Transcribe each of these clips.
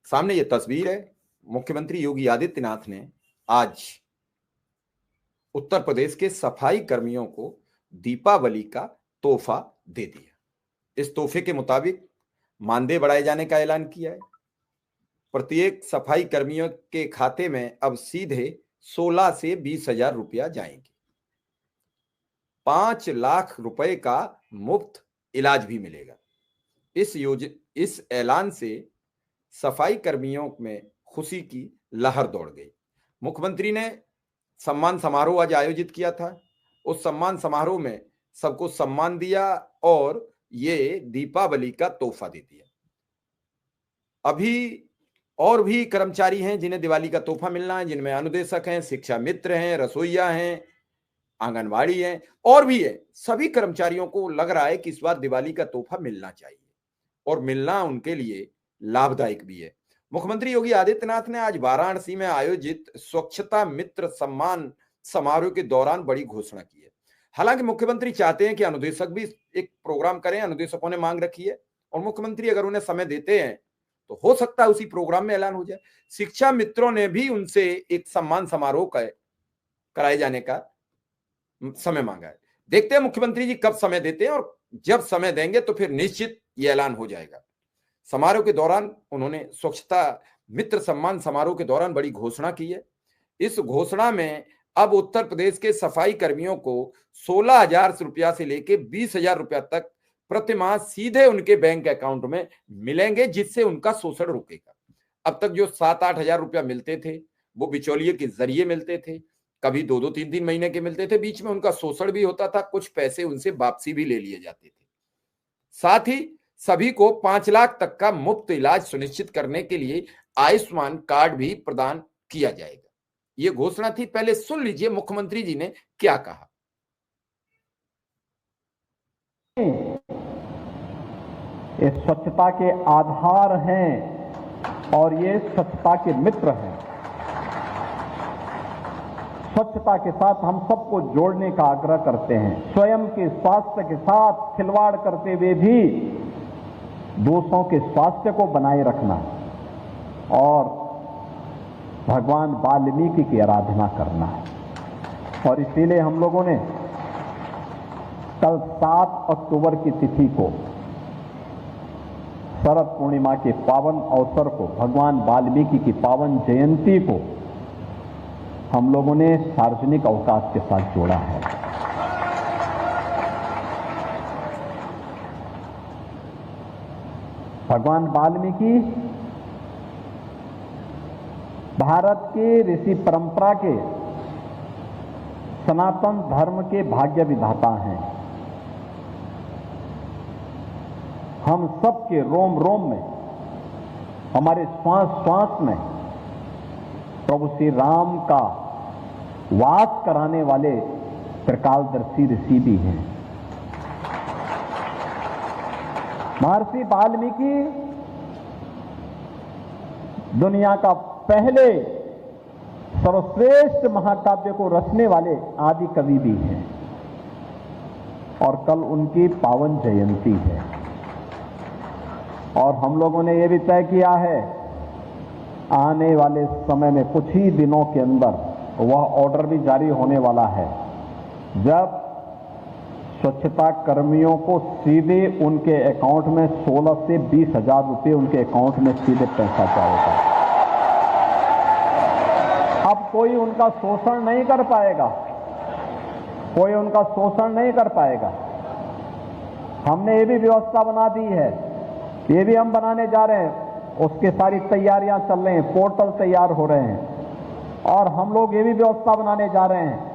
सामने ये तस्वीर है। मुख्यमंत्री योगी आदित्यनाथ ने आज उत्तर प्रदेश के सफाई कर्मियों को दीपावली का तोहफा दे दिया। इस तोहफे के मुताबिक मानदेय बढ़ाए जाने का ऐलान किया है। प्रत्येक सफाई कर्मियों के खाते में अब सीधे 16 से 20,000 रुपया जाएंगे। 5 लाख रुपए का मुफ्त इलाज भी मिलेगा। इस ऐलान से सफाई कर्मियों में खुशी की लहर दौड़ गई। मुख्यमंत्री ने सम्मान समारोह आज आयोजित किया था। उस सम्मान समारोह में सबको सम्मान दिया और ये दीपावली का तोहफा दे दिया। अभी और भी कर्मचारी हैं जिन्हें दिवाली का तोहफा मिलना है, जिनमें अनुदेशक हैं, शिक्षा मित्र हैं, रसोइया हैं, आंगनवाड़ी हैं और भी है। सभी कर्मचारियों को लग रहा है कि इस बार दिवाली का तोहफा मिलना चाहिए और मिलना उनके लिए लाभदायक भी है। मुख्यमंत्री योगी आदित्यनाथ ने आज वाराणसी में आयोजित स्वच्छता मित्र सम्मान समारोह के दौरान बड़ी घोषणा की है। हालांकि मुख्यमंत्री चाहते हैं कि अनुदेशक भी एक प्रोग्राम करें। अनुदेशकों ने मांग रखी है और मुख्यमंत्री अगर उन्हें समय देते हैं तो हो सकता है उसी प्रोग्राम में ऐलान हो जाए। शिक्षा मित्रों ने भी उनसे एक सम्मान समारोह कराए जाने का समय मांगा है। देखते हैं मुख्यमंत्री जी कब समय देते हैं और जब समय देंगे तो फिर निश्चित ये ऐलान हो जाएगा। समारोह के दौरान उन्होंने स्वच्छता मित्र सम्मान समारोह के दौरान बड़ी घोषणा की है। इस घोषणा में अब उत्तर प्रदेश के सफाई कर्मियों को 16,000 रुपया से लेकर 20,000 रुपया तक प्रतिमाह सीधे उनके बैंक अकाउंट में मिलेंगे, जिससे उनका शोषण रुकेगा। अब तक जो 7-8 हजार रुपया मिलते थे वो बिचौलिए के जरिए मिलते थे, कभी 2-2, 3-3 महीने के मिलते थे, बीच में उनका शोषण भी होता था, कुछ पैसे उनसे वापसी भी ले लिए जाते थे। साथ ही सभी को 5 लाख तक का मुफ्त इलाज सुनिश्चित करने के लिए आयुष्मान कार्ड भी प्रदान किया जाएगा। ये घोषणा थी। पहले सुन लीजिए मुख्यमंत्री जी ने क्या कहा। ये स्वच्छता के आधार हैं और ये स्वच्छता के मित्र हैं। स्वच्छता के साथ हम सबको जोड़ने का आग्रह करते हैं। स्वयं के स्वास्थ्य के साथ खिलवाड़ करते हुए भी दूसरों के स्वास्थ्य को बनाए रखना और भगवान वाल्मीकि की आराधना करना है। और इसीलिए हम लोगों ने कल 7 अक्टूबर की तिथि को, शरद पूर्णिमा के पावन अवसर को, भगवान वाल्मीकि की पावन जयंती को हम लोगों ने सार्वजनिक अवकाश के साथ जोड़ा है। भगवान वाल्मीकि भारत के ऋषि परंपरा के सनातन धर्म के भाग्य विधाता हैं। हम सबके रोम रोम में, हमारे श्वास श्वास में प्रभु श्री राम का वास कराने वाले त्रिकालदर्शी ऋषि भी हैं। महर्षि वाल्मीकि दुनिया का पहले सर्वश्रेष्ठ महाकाव्य को रचने वाले आदि कवि भी हैं और कल उनकी पावन जयंती है। और हम लोगों ने यह भी तय किया है आने वाले समय में कुछ ही दिनों के अंदर वह ऑर्डर भी जारी होने वाला है जब स्वच्छता कर्मियों को सीधे उनके अकाउंट में 16 से 20,000 रुपये उनके अकाउंट में सीधे पैसा जाएगा। अब कोई उनका शोषण नहीं कर पाएगा, कोई उनका शोषण नहीं कर पाएगा। हमने ये भी व्यवस्था बना दी है, ये भी हम बनाने जा रहे हैं, उसकी सारी तैयारियां चल रही हैं, पोर्टल तैयार हो रहे हैं और हम लोग ये भी व्यवस्था बनाने जा रहे हैं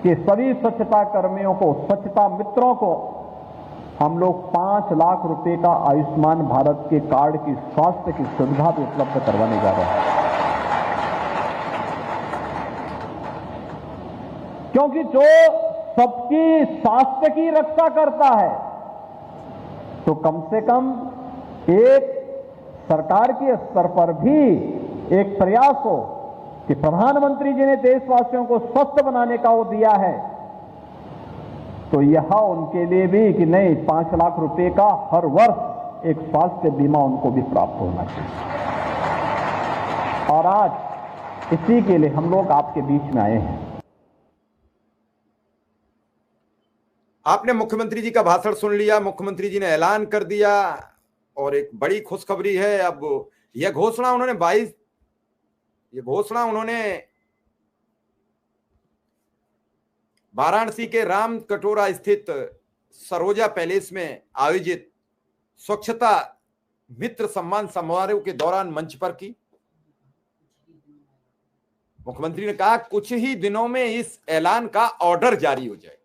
कि सभी स्वच्छता कर्मियों को, स्वच्छता मित्रों को हम लोग 5 लाख रुपए का आयुष्मान भारत के कार्ड की स्वास्थ्य की सुविधा भी उपलब्ध करवाने जा रहे हैं। क्योंकि जो सबकी स्वास्थ्य की रक्षा करता है तो कम से कम एक सरकार के स्तर पर भी एक प्रयास हो कि प्रधानमंत्री जी ने देशवासियों को स्वस्थ बनाने का वो दिया है, तो यह उनके लिए भी कि नहीं 5 लाख रुपए का हर वर्ष एक स्वास्थ्य बीमा उनको भी प्राप्त होना चाहिए। और आज इसी के लिए हम लोग आपके बीच में आए हैं। आपने मुख्यमंत्री जी का भाषण सुन लिया, मुख्यमंत्री जी ने ऐलान कर दिया और एक बड़ी खुशखबरी है। अब यह घोषणा उन्होंने वाराणसी के राम कटोरा स्थित सरोजा पैलेस में आयोजित स्वच्छता मित्र सम्मान समारोह के दौरान मंच पर की। मुख्यमंत्री ने कहा कुछ ही दिनों में इस ऐलान का ऑर्डर जारी हो जाए,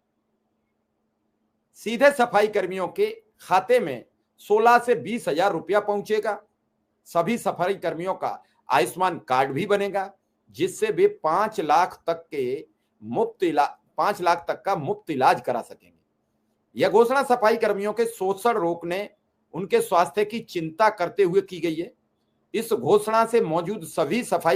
सीधे सफाई कर्मियों के खाते में 16 से 20 हजार रुपया पहुंचेगा। सभी सफाई कर्मियों का आयुष्मान कार्ड भी बनेगा, जिससे वे 5 लाख तक का मुफ्त इलाज करा सकेंगे। यह घोषणा सफाई कर्मियों के शोषण रोकने, उनके स्वास्थ्य की चिंता करते हुए की गई है। इस घोषणा से मौजूद सभी सफाई